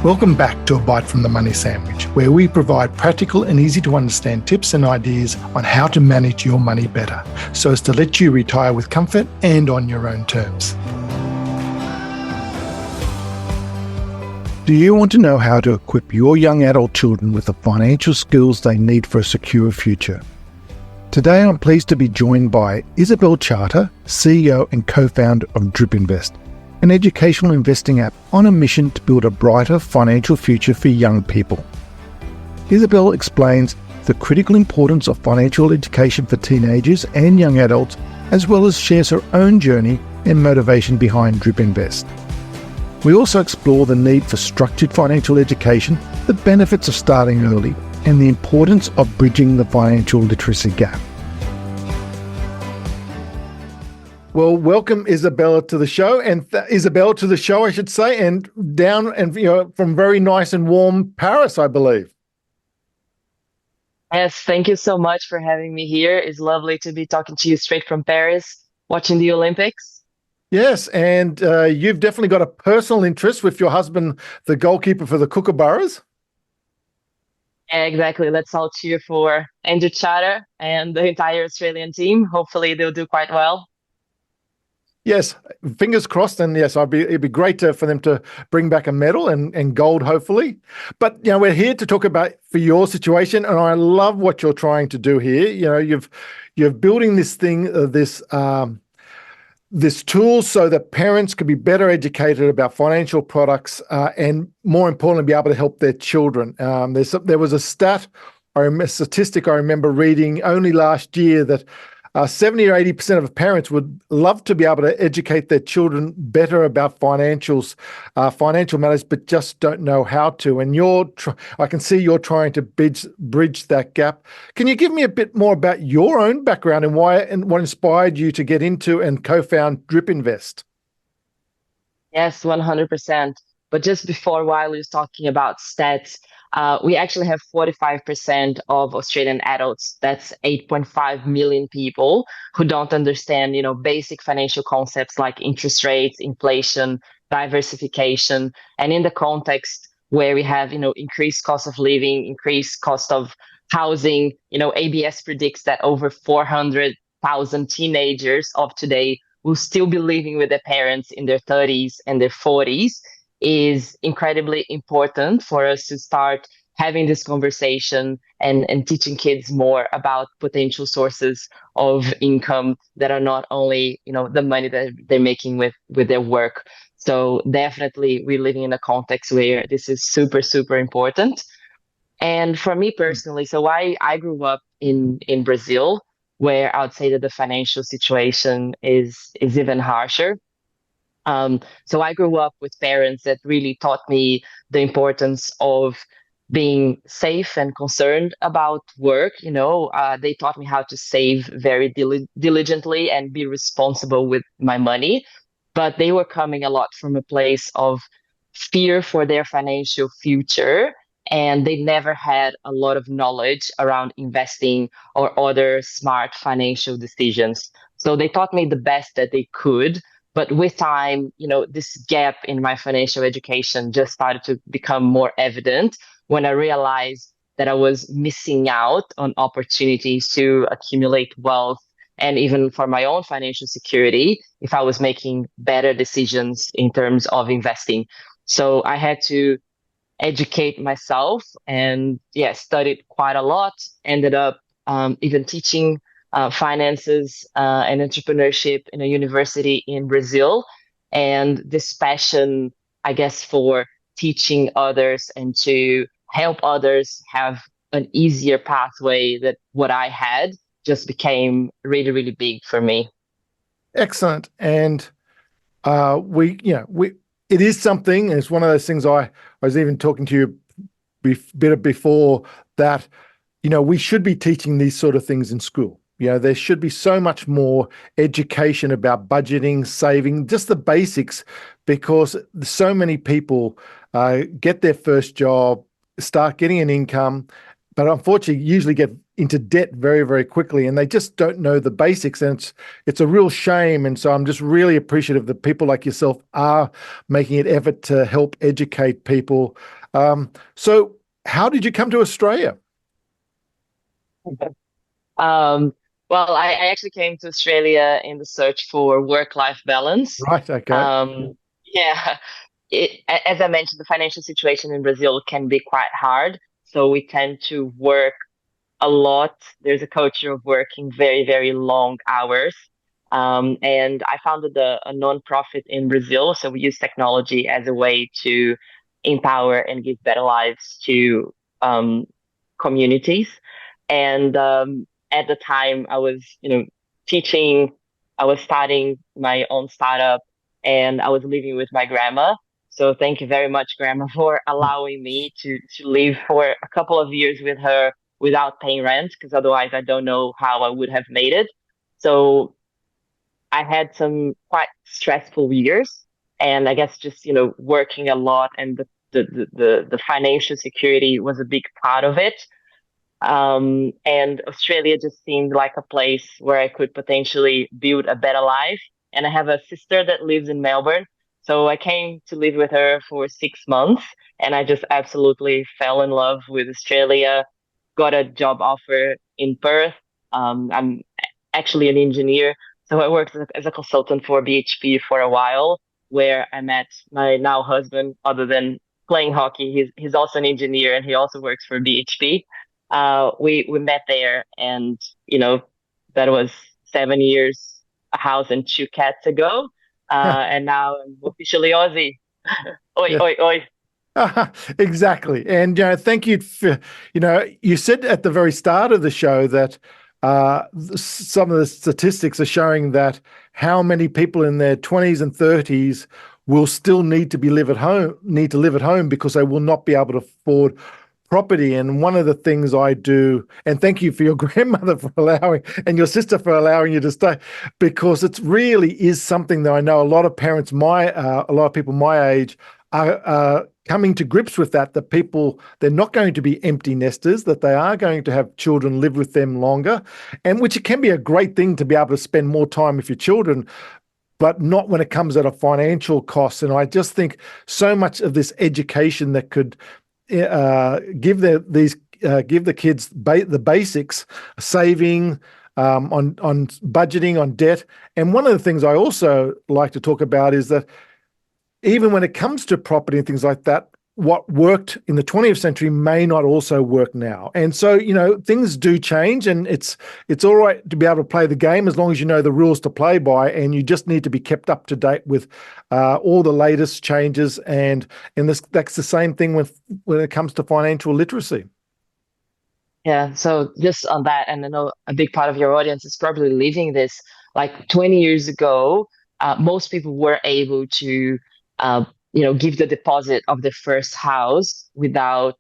Welcome back to A Bite from the Money Sandwich, where we provide practical and easy to understand tips and ideas on how to manage your money better, so as to let you retire with comfort and on your own terms. Do you want to know how to equip your young adult children with the financial skills they need for a secure future? Today I'm pleased to be joined by Isabelle Charter, CEO and co-founder of Drip Invest, an educational investing app on a mission to build a brighter financial future for young people. Isabelle explains the critical importance of financial education for teenagers and young adults, as well as shares her own journey and motivation behind Drip Invest. We also explore the need for structured financial education, the benefits of starting early, and the importance of bridging the financial literacy gap. Well, welcome Isabelle to the show, and Isabelle to the show, I should say, and down and from very nice and warm Paris, I believe. Yes, thank you so much for having me here. It's lovely to be talking to you straight from Paris, watching the Olympics. Yes, and you've definitely got a personal interest with your husband, the goalkeeper for the Kookaburras. Yeah, exactly. Let's all cheer for Andrew Charter and the entire Australian team. Hopefully they'll do quite well. Yes, fingers crossed, and yes, it'd be great for them to bring back a medal and gold, hopefully. But we're here to talk about for your situation, and I love what you're trying to do here. You're building this thing, this tool, so that parents can be better educated about financial products, and more importantly, be able to help their children. There was a statistic I remember reading only last year that 70 or 80% of parents would love to be able to educate their children better about financial matters, but just don't know how to. And I can see you're trying to bridge that gap. Can you give me a bit more about your own background and why and what inspired you to get into and co-found Drip Invest? Yes, 100%. But just before, while you're talking about stats, we actually have 45% of Australian adults, that's 8.5 million people, who don't understand, basic financial concepts like interest rates, inflation, diversification. And in the context where we have, increased cost of living, increased cost of housing, ABS predicts that over 400,000 teenagers of today will still be living with their parents in their 30s and their 40s. Is incredibly important for us to start having this conversation and teaching kids more about potential sources of income that are not only, the money that they're making with their work. So definitely we're living in a context where this is super, super important. And for me personally, so I grew up in Brazil, where I would say that the financial situation is even harsher. So I grew up with parents that really taught me the importance of being safe and concerned about work. They taught me how to save very diligently and be responsible with my money. But they were coming a lot from a place of fear for their financial future. And they never had a lot of knowledge around investing or other smart financial decisions. So they taught me the best that they could. But with time, this gap in my financial education just started to become more evident when I realized that I was missing out on opportunities to accumulate wealth and even for my own financial security if I was making better decisions in terms of investing. So I had to educate myself and studied quite a lot, ended up even teaching finances and entrepreneurship in a university in Brazil. And this passion, I guess, for teaching others and to help others have an easier pathway that what I had just became really, really big for me. Excellent. And it is something, it's one of those things I was even talking to you bit before that, we should be teaching these sort of things in school. There should be so much more education about budgeting, saving, just the basics, because so many people get their first job, start getting an income, but unfortunately usually get into debt very, very quickly, and they just don't know the basics, and it's a real shame. And so I'm just really appreciative that people like yourself are making an effort to help educate people. So how did you come to Australia? Um, well, I actually came to Australia in the search for work-life balance. Right. Okay. Um, yeah, as I mentioned, the financial situation in Brazil can be quite hard. So we tend to work a lot. There's a culture of working very, very long hours. And I founded a nonprofit in Brazil. So we use technology as a way to empower and give better lives to um, communities. And at the time, I was, teaching. I was starting my own startup, and I was living with my grandma. So thank you very much, Grandma, for allowing me to live for a couple of years with her without paying rent, because otherwise I don't know how I would have made it. So I had some quite stressful years, and I guess just working a lot, and the financial security was a big part of it. And Australia just seemed like a place where I could potentially build a better life. And I have a sister that lives in Melbourne. So I came to live with her for 6 months, and I just absolutely fell in love with Australia, got a job offer in Perth. I'm actually an engineer. So I worked as a consultant for BHP for a while, where I met my now husband. Other than playing hockey, he's also an engineer, and he also works for BHP. We met there, and that was 7 years, a house and two cats ago. And now I'm officially Aussie. Oi, Yeah. oi, oi. Exactly. And thank you for, you said at the very start of the show that some of the statistics are showing that how many people in their 20s and 30s will still need to live at home because they will not be able to afford property. And one of the things I do, and thank you for your grandmother for allowing, and your sister for allowing you to stay, because it really is something that I know a lot of parents, a lot of people my age are coming to grips with that people, they're not going to be empty nesters, that they are going to have children live with them longer, and which it can be a great thing to be able to spend more time with your children, but not when it comes at a financial cost. And I just think so much of this education that could give the kids the basics, saving, on budgeting, on debt. And one of the things I also like to talk about is that even when it comes to property and things like that, what worked in the 20th century may not also work now. And so, things do change, and it's all right to be able to play the game as long as you know the rules to play by, and you just need to be kept up to date with all the latest changes. And that's the same thing when it comes to financial literacy. Yeah. So just on that, and I know a big part of your audience is probably living this. Like 20 years ago, most people were able to, give the deposit of the first house without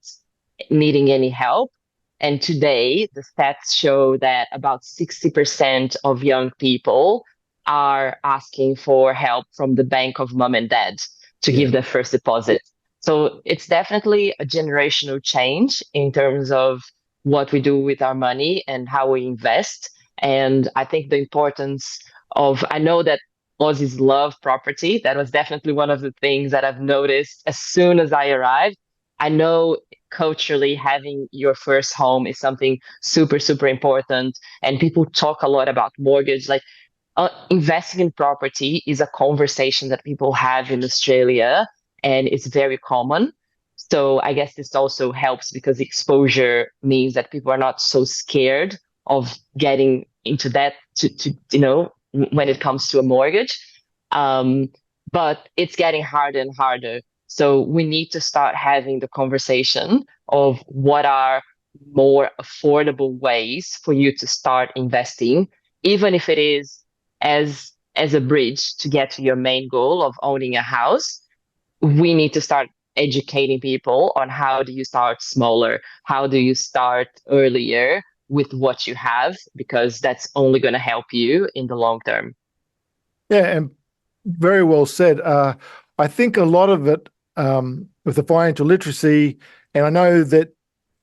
needing any help. And today, the stats show that about 60% of young people are asking for help from the bank of mom and dad to Yeah. give their first deposit. So it's definitely a generational change in terms of what we do with our money and how we invest. And I think the importance I know that Aussies love property. That was definitely one of the things that I've noticed as soon as I arrived. I know culturally having your first home is something super, super important. And people talk a lot about mortgage. Like investing in property is a conversation that people have in Australia, and it's very common. So I guess this also helps because exposure means that people are not so scared of getting into that when it comes to a mortgage. Um, but it's getting harder and harder. So we need to start having the conversation of what are more affordable ways for you to start investing, even if it is as a bridge to get to your main goal of owning a house. We need to start educating people on how do you start smaller, how do you start earlier with what you have, because that's only going to help you in the long term. Yeah, and very well said. I think a lot of it with the financial literacy, and I know that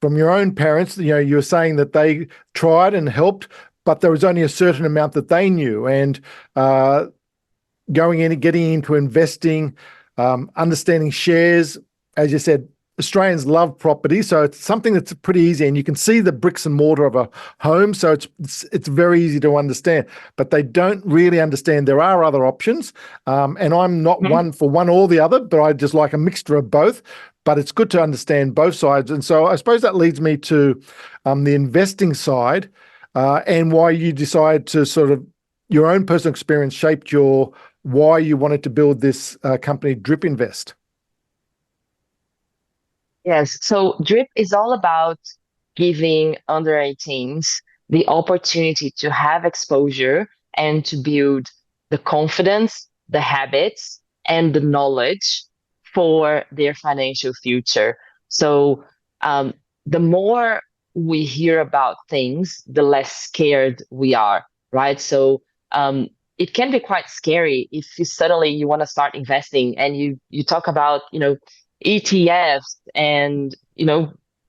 from your own parents, you were saying that they tried and helped, but there was only a certain amount that they knew. And going in and getting into investing, understanding shares, as you said, Australians love property, so it's something that's pretty easy, and you can see the bricks and mortar of a home, so it's very easy to understand. But they don't really understand there are other options, and I'm not one for one or the other, but I just like a mixture of both. But it's good to understand both sides, and so I suppose that leads me to the investing side, and why you decided to sort of your own personal experience shaped your why you wanted to build this company, Drip Invest. Yes. So DRIP is all about giving under 18s the opportunity to have exposure and to build the confidence, the habits, and the knowledge for their financial future. So the more we hear about things, the less scared we are, right? So it can be quite scary if you want to start investing and you talk about, ETFs and,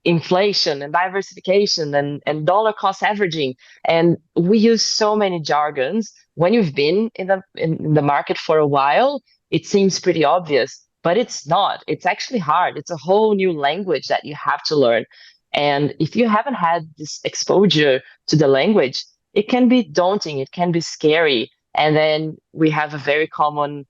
inflation and diversification and dollar cost averaging. And we use so many jargons. When you've been in the market for a while, it seems pretty obvious, but it's not. It's actually hard. It's a whole new language that you have to learn. And if you haven't had this exposure to the language, it can be daunting. It can be scary. And then we have a very common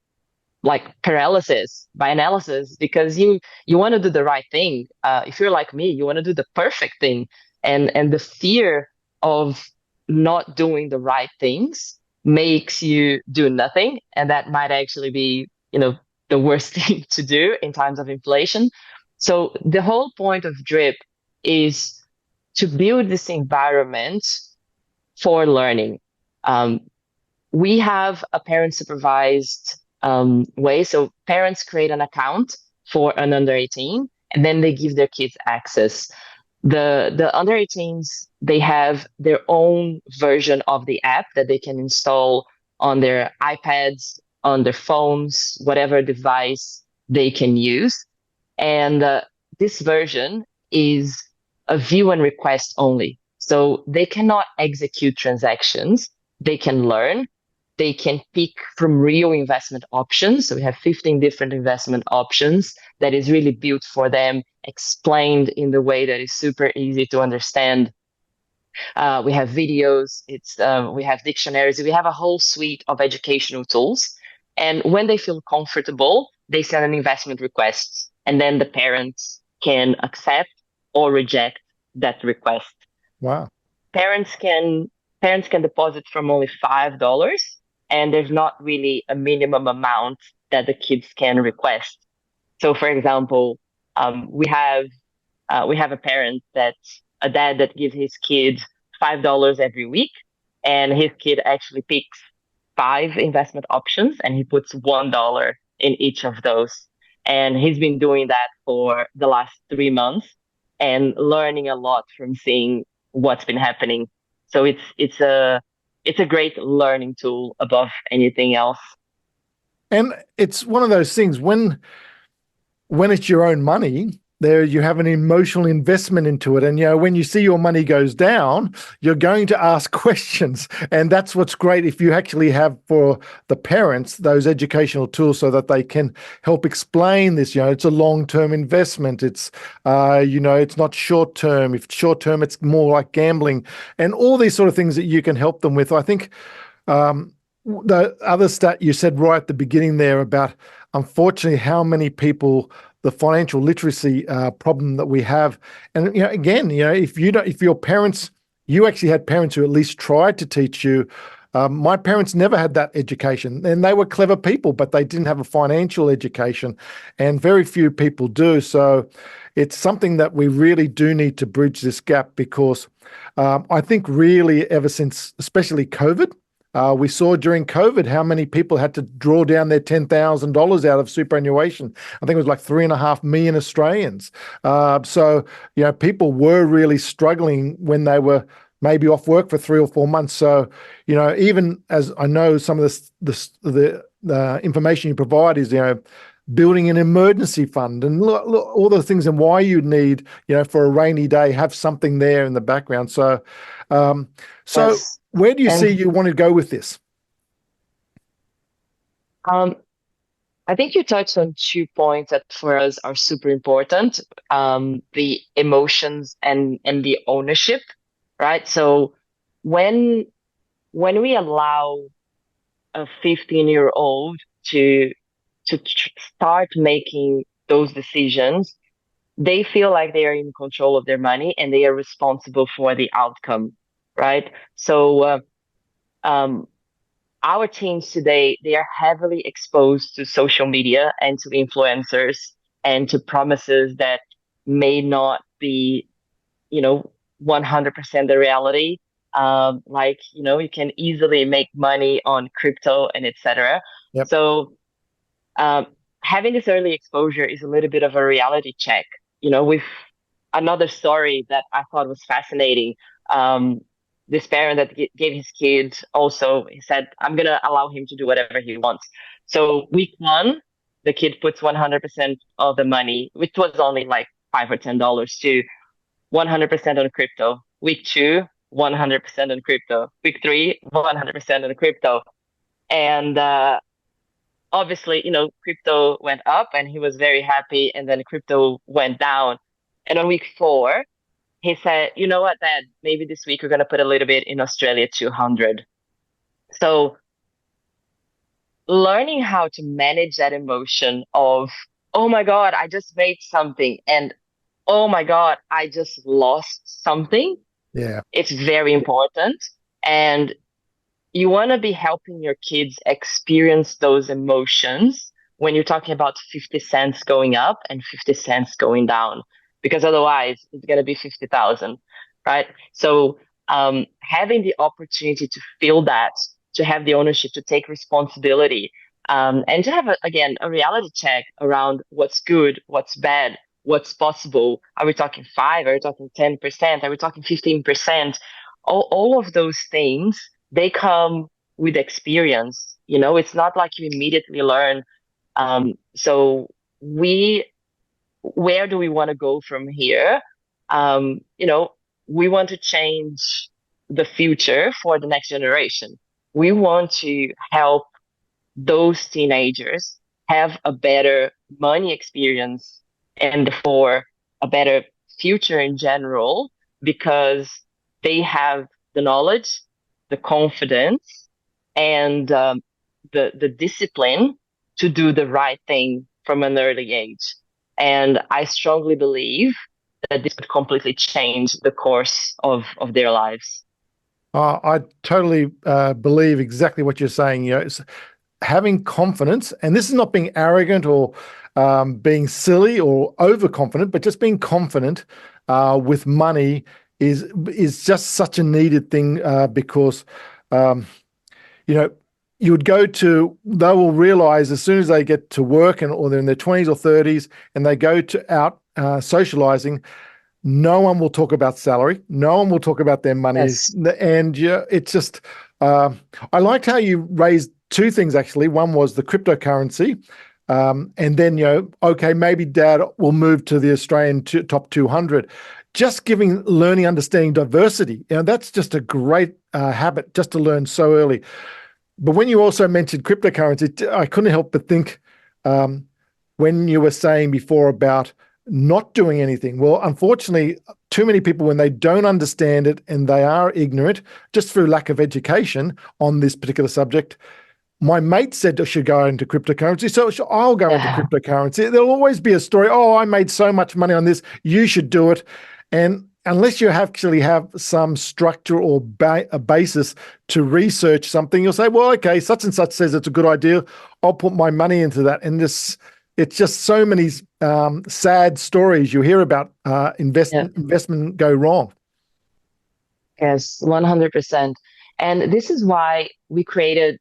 paralysis by analysis, because you want to do the right thing. If you're like me, you want to do the perfect thing, and the fear of not doing the right things makes you do nothing, and that might actually be the worst thing to do in times of inflation. So the whole point of DRIP is to build this environment for learning. We have a parent supervised way. So parents create an account for an under 18, and then they give their kids access. The under 18s, they have their own version of the app that they can install on their iPads, on their phones, whatever device they can use. And this version is a view and request only. So they cannot execute transactions. They can learn. They can pick from real investment options. So we have 15 different investment options that is really built for them, explained in the way that is super easy to understand. We have videos, we have dictionaries, we have a whole suite of educational tools. And when they feel comfortable, they send an investment request, and then the parents can accept or reject that request. Wow. Parents can deposit from only $5, and there's not really a minimum amount that the kids can request. So, for example, we have a dad that gives his kid $5 every week, and his kid actually picks 5 investment options, and he puts $1 in each of those. And he's been doing that for the last 3 months and learning a lot from seeing what's been happening. So it's a great learning tool above anything else. And it's one of those things when it's your own money, there you have an emotional investment into it. And, when you see your money goes down, you're going to ask questions. And that's what's great if you actually have for the parents those educational tools so that they can help explain this. It's a long-term investment. It's, it's not short-term. If it's short-term, it's more like gambling and all these sort of things that you can help them with. I think the other stat you said right at the beginning there about, unfortunately, how many people, the financial literacy problem that we have. And, again, if your parents, you actually had parents who at least tried to teach you. My parents never had that education, and they were clever people, but they didn't have a financial education, and very few people do. So it's something that we really do need to bridge this gap, because I think really ever since, especially COVID, we saw during COVID how many people had to draw down their $10,000 out of superannuation. I think it was like 3.5 million Australians. So, people were really struggling when they were maybe off work for 3 or 4 months. So, even as I know some of the information you provide is, building an emergency fund and look, all those things, and why you'd need, for a rainy day, have something there in the background. So, so Yes. where do you see And you want to go with this? um, I think you touched on 2 points that for us are super important. The emotions and the ownership, right? So when when we allow a 15-year-old to start making those decisions, they feel like they are in control of their money and they are responsible for the outcome, right? So um, our teens today, they are heavily exposed to social media and to influencers and to promises that may not be, you know, 100% the reality. You can easily make money on crypto and etc. Yep. So um, having this early exposure is a little bit of a reality check. With another story that I thought was fascinating. Um, this parent that gave his kid also, he said, I'm going to allow him to do whatever he wants. So week one, the kid puts 100% of the money, which was only like $5 or $10 to 100% on crypto. Week two, 100% on crypto. Week three, 100% on crypto. And obviously, crypto went up and he was very happy. And then crypto went down. And on week four, he said, you know what, Dad, maybe this week we're going to put a little bit in Australia 200. So learning how to manage that emotion of, oh my God, I just made something. And oh my God, I just lost something. Yeah. It's very important. And you want to be helping your kids experience those emotions when you're talking about 50 cents going up and 50 cents going down, because otherwise it's going to be 50,000, right? So having the opportunity to feel that, to have the ownership, to take responsibility, and to have, again, a reality check around what's good, what's bad, what's possible. Are we talking 5? Are we talking 10%? Are we talking 15%? All of those things, they come with experience. It's not like you immediately learn. So where do we want to go from here? We want to change the future for the next generation. We want to help those teenagers have a better money experience and therefore a better future in general, because they have the knowledge, the confidence, and the discipline to do the right thing from an early age. And I strongly believe that this could completely change the course of their lives. I totally believe exactly what you're saying. It's having confidence, and this is not being arrogant or being silly or overconfident, but just being confident with money is just such a needed thing because um, you know you would go to they will realize as soon as they get to work or they're in their 20s or 30s and they go to out socializing. No one will talk about salary. No one will talk about their money. Yes. And yeah, it's just, I liked how you raised two things actually. One was the cryptocurrency. And then, okay, maybe dad will move to the Australian top 200. Just learning, understanding diversity. That's just a great habit just to learn so early. But when you also mentioned cryptocurrency, I couldn't help but think when you were saying before about not doing anything. Well, unfortunately, too many people, when they don't understand it and they are ignorant, just through lack of education on this particular subject, my mate said I should go into cryptocurrency, so I'll go into Yeah. cryptocurrency. There'll always be a story, oh, I made so much money on this, you should do it. And unless you actually have some structure or a basis to research something, you'll say, well, okay, such and such says it's a good idea, I'll put my money into that. And it's just so many sad stories you hear about Yeah. investment go wrong. Yes, 100%. And this is why we created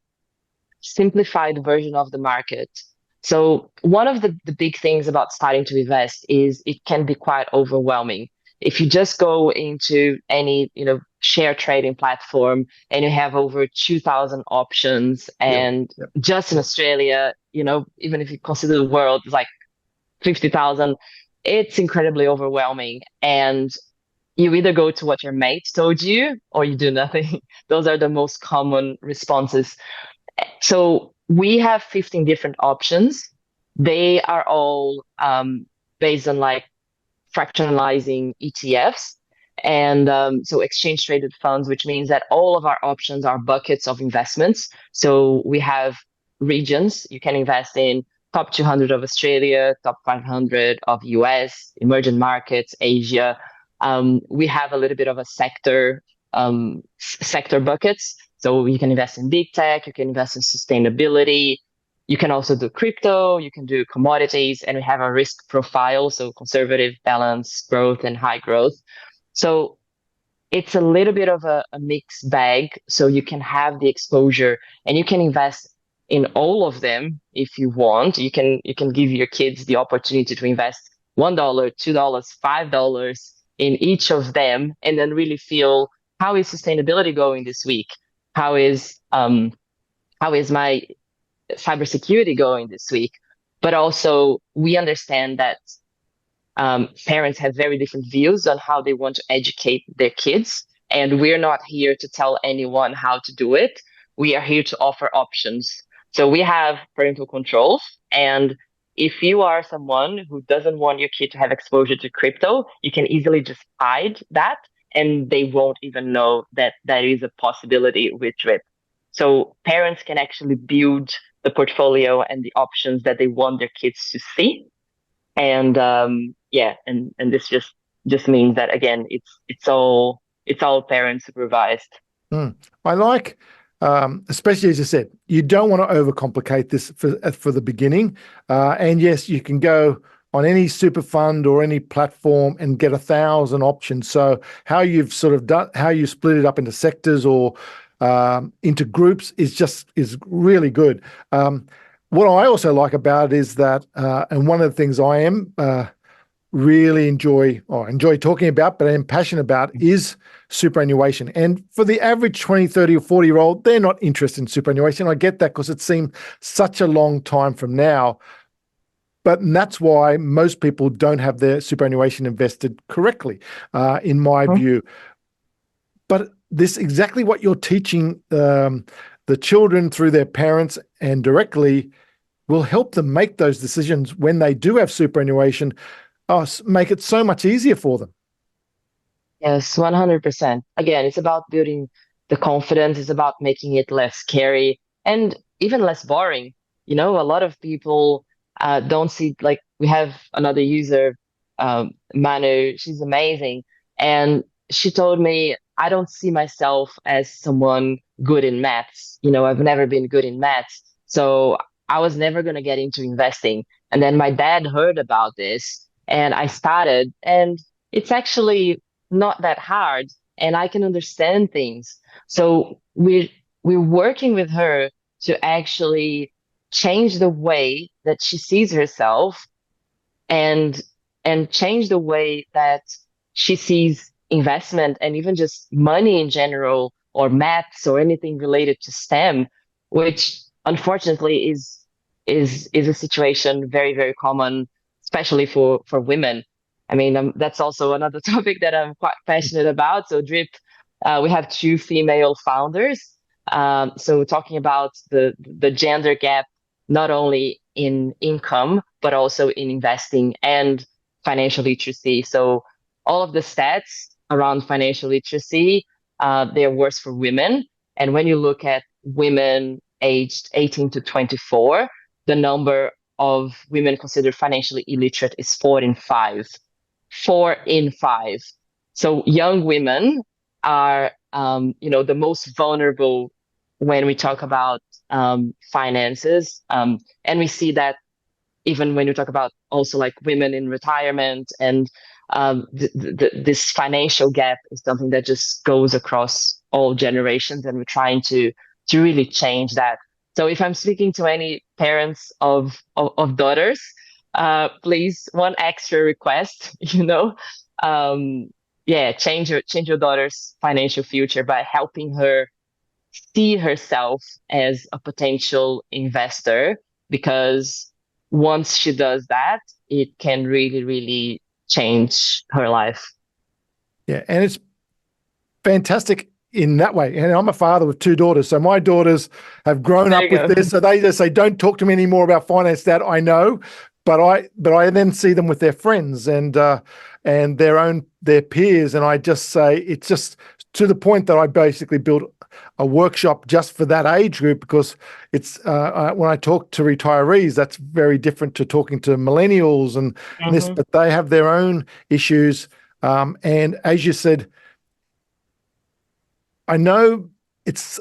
simplified version of the market. So one of the big things about starting to invest is it can be quite overwhelming. If you just go into any, share trading platform and you have over 2,000 options, Yep. and Yep. just in Australia, even if you consider the world, it's like 50,000. It's incredibly overwhelming. And you either go to what your mate told you or you do nothing. Those are the most common responses. So we have 15 different options. They are all based on like fractionalizing ETFs. And so exchange traded funds, which means that all of our options are buckets of investments. So we have regions you can invest in: top 200 of Australia, top 500 of US, emerging markets, Asia. We have a little bit of a sector buckets. So you can invest in big tech, you can invest in sustainability, you can also do crypto, you can do commodities, and we have a risk profile, so conservative, balanced growth, and high growth. So it's a little bit of a mixed bag. So you can have the exposure and you can invest in all of them if you want. You can give your kids the opportunity to invest $1, $2, $5 in each of them, and then really feel, how is sustainability going this week? How is my cybersecurity going this week? But also, we understand that parents have very different views on how they want to educate their kids. And we're not here to tell anyone how to do it. We are here to offer options. So we have parental controls. And if you are someone who doesn't want your kid to have exposure to crypto, you can easily just hide that, and they won't even know that that is a possibility with Drip. So parents can actually build the portfolio and the options that they want their kids to see. And yeah, and this just means that, again, it's all parent supervised. I like, especially as you said, you don't want to overcomplicate this for the beginning. And yes, you can go on any super fund or any platform and get 1,000 options. So how you've sort of done, how you split it up into sectors or into groups is really good. What I also like about it is that, and one of the things I am really enjoy talking about, but I'm passionate about, is superannuation. And for the average 20, 30 or 40-year-old, they're not interested in superannuation. I get that because it seems such a long time from now. But that's why most people don't have their superannuation invested correctly, in my view. But this exactly what you're teaching the children through their parents and directly will help them make those decisions when they do have superannuation, make it so much easier for them. Yes, 100%. Again, it's about building the confidence. It's about making it less scary and even less boring. A lot of people don't see, like, we have another user, Manu. She's amazing. And she told me, I don't see myself as someone good in maths. I've never been good in maths. So I was never going to get into investing. And then my dad heard about this and I started, and it's actually not that hard and I can understand things. So we're working with her to actually change the way that she sees herself and change the way that she sees investment and even just money in general, or maths, or anything related to STEM, which unfortunately is a situation very, very common, especially for women. I mean, that's also another topic that I'm quite passionate about. So Drip, we have 2 female founders. So talking about the gender gap, not only in income, but also in investing and financial literacy. So all of the stats around financial literacy, they're worse for women. And when you look at women aged 18 to 24, the number of women considered financially illiterate is 4 in 5. 4 in 5. So young women are, the most vulnerable when we talk about finances. And we see that even when you talk about also like women in retirement, and this financial gap is something that just goes across all generations, and we're trying to really change that. So if I'm speaking to any parents of daughters, please, one extra request, change your daughter's financial future by helping her see herself as a potential investor, because once she does that, it can really, really change her life. Yeah, and it's fantastic in that way. And I'm a father with two daughters, so my daughters have grown There up you with go. this. So they just say, "Don't talk to me anymore about finance, Dad." I know, but I then see them with their friends and their peers, and I just say it's just to the point that I basically built a workshop just for that age group, because it's when I talk to retirees, that's very different to talking to millennials and this, Hmm. but they have their own issues. And as you said, I know it's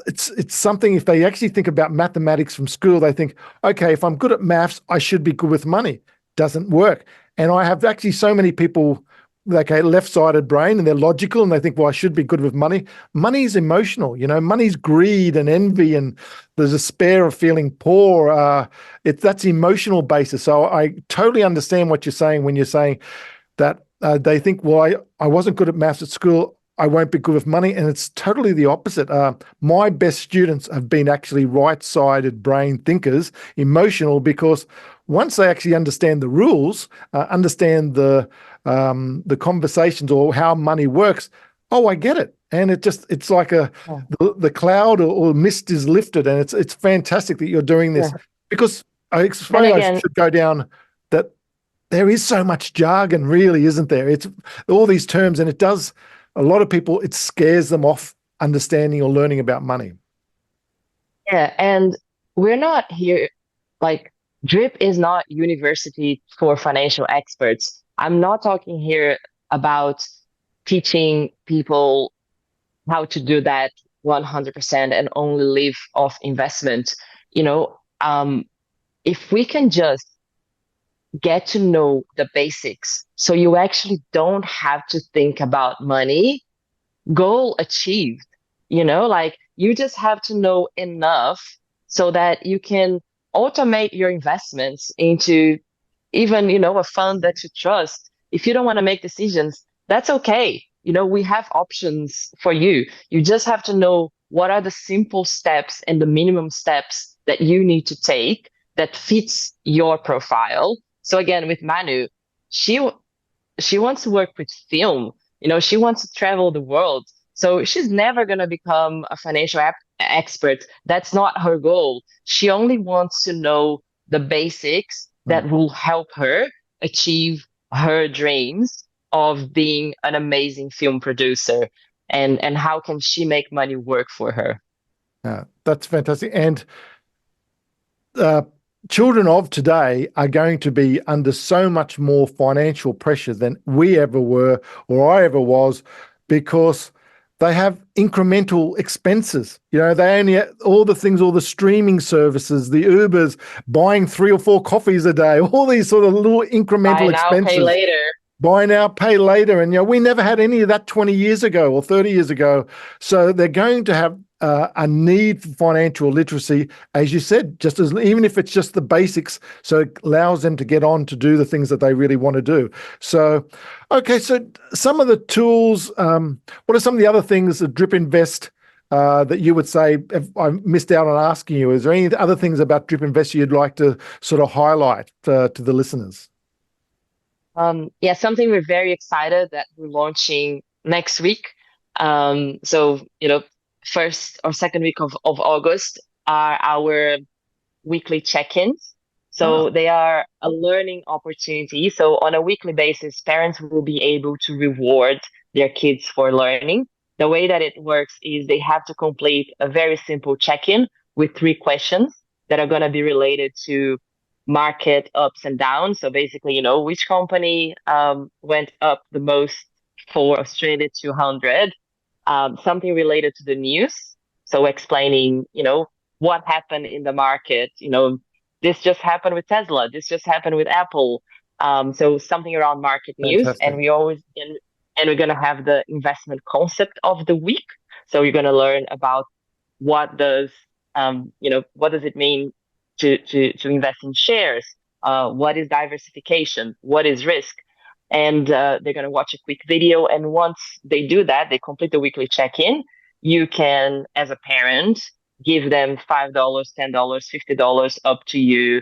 something. If they actually think about mathematics from school, they think, okay, if I'm good at maths, I should be good with money. Doesn't work. And I have actually so many people, like a left-sided brain, and they're logical, and they think, well, I should be good with money. Money is emotional, money's greed and envy, and the despair of feeling poor. That's emotional basis. So I totally understand what you're saying when you're saying that they think, well, I wasn't good at maths at school, I won't be good with money. And it's totally the opposite. My best students have been actually right-sided brain thinkers, emotional, because once they actually understand the rules, understand the conversations or how money works, oh, I get it. And it's like Yeah. the cloud or mist is lifted, and it's fantastic that you're doing this, Yeah. because I And suppose I again, should go down that there is so much jargon, really, isn't there? It's all these terms, and a lot of people, it scares them off understanding or learning about money. yeah, and we're not here, like, DRIP is not university for financial experts. I'm not talking here about teaching people how to do that 100% and only live off investment. You know, if we can just get to know the basics, so you actually don't have to think about money, goal achieved. Like, you just have to know enough so that you can automate your investments into even, a fund that you trust. If you don't want to make decisions, that's okay. We have options for you. You just have to know what are the simple steps and the minimum steps that you need to take that fits your profile. So again, with Manu, she she wants to work with film. She wants to travel the world. So she's never going to become a financial expert. That's not her goal. She only wants to know the basics Mm. that will help her achieve her dreams of being an amazing film producer. And how can she make money work for her? That's fantastic. And uh, children of today are going to be under so much more financial pressure than we ever were or I ever was, because they have incremental expenses. They only all the things, all the streaming services, the Ubers, buying 3 or 4 coffees a day, all these sort of little Buy incremental now, pay expenses. later. Buy now, pay later. And we never had any of that 20 years ago or 30 years ago. So they're going to have a need for financial literacy, as you said, just as even if it's just the basics, so it allows them to get on to do the things that they really want to do. So, okay, so some of the tools, what are some of the other things that Drip Invest that you would say, if I missed out on asking you? Is there any other things about Drip Invest you'd like to sort of highlight to the listeners? Yeah, something we're very excited that we're launching next week. So, first or second week of August are our weekly check-ins. So Ah, they are a learning opportunity. So on a weekly basis, parents will be able to reward their kids for learning. The way that it works is they have to complete a very simple check-in with 3 questions that are going to be related to market ups and downs. So basically, which company went up the most for Australia 200, something related to the news. So explaining, what happened in the market. This just happened with Tesla. This just happened with Apple. So something around market news, and fantastic. we're gonna have the investment concept of the week. So you're gonna learn about what does what does it mean to invest in shares? What is diversification? What is risk? And they're going to watch a quick video. And once they do that, they complete the weekly check-in. You can, as a parent, give them $5, $10, $50, up to you,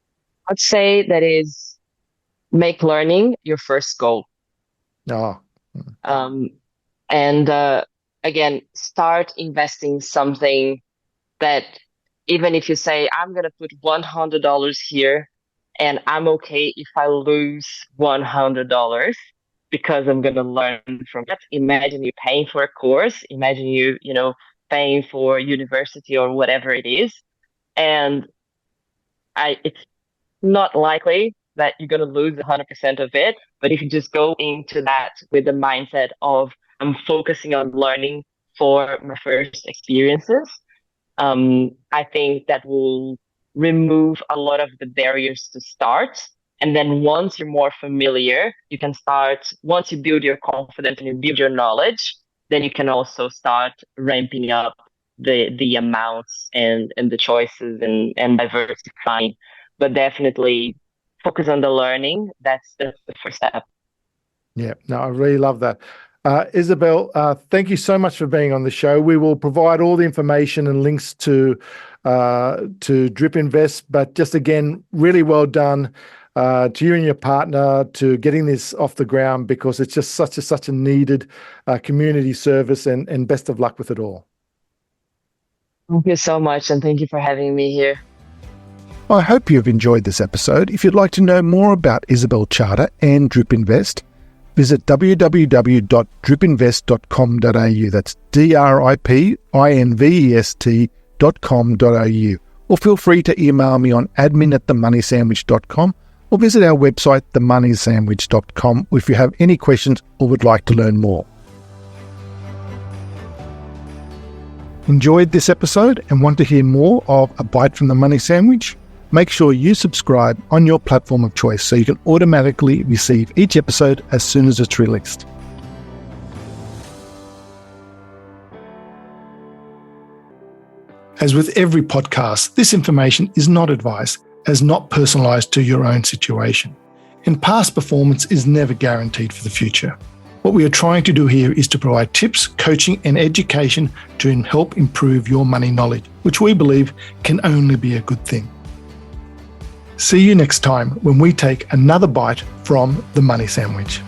I'd say that is make learning your first goal. Oh, Um, and again, start investing something that even if you say, I'm going to put $100 here and I'm okay if I lose $100 because I'm going to learn from that. Imagine you paying for a course. Imagine paying for university or whatever it is. And it's not likely that you're going to lose 100% of it. But if you just go into that with the mindset of, I'm focusing on learning for my first experiences, I think that will remove a lot of the barriers to start. And then once you're more familiar, you can start, once you build your confidence and you build your knowledge, then you can also start ramping up the amounts and the choices and diversifying. But definitely focus on the learning. That's the first step. yeah. No, I really love that. Isabelle, thank you so much for being on the show. We will provide all the information and links to Drip Invest, but just again, really well done to you and your partner to getting this off the ground, because it's just such a needed community service, and best of luck with it all. Thank you so much, and thank you for having me here. I hope you've enjoyed this episode. If you'd like to know more about Isabelle Charter and Drip Invest, visit www.dripinvest.com.au. That's DRIPINVEST.com.au. Or feel free to email me on admin@themoneysandwich.com, or visit our website, themoneysandwich.com, if you have any questions or would like to learn more. Enjoyed this episode and want to hear more of A Bite from the Money Sandwich? Make sure you subscribe on your platform of choice so you can automatically receive each episode as soon as it's released. As with every podcast, this information is not advice, as not personalised to your own situation. And past performance is never guaranteed for the future. What we are trying to do here is to provide tips, coaching and education to help improve your money knowledge, which we believe can only be a good thing. See you next time when we take another bite from the Money Sandwich.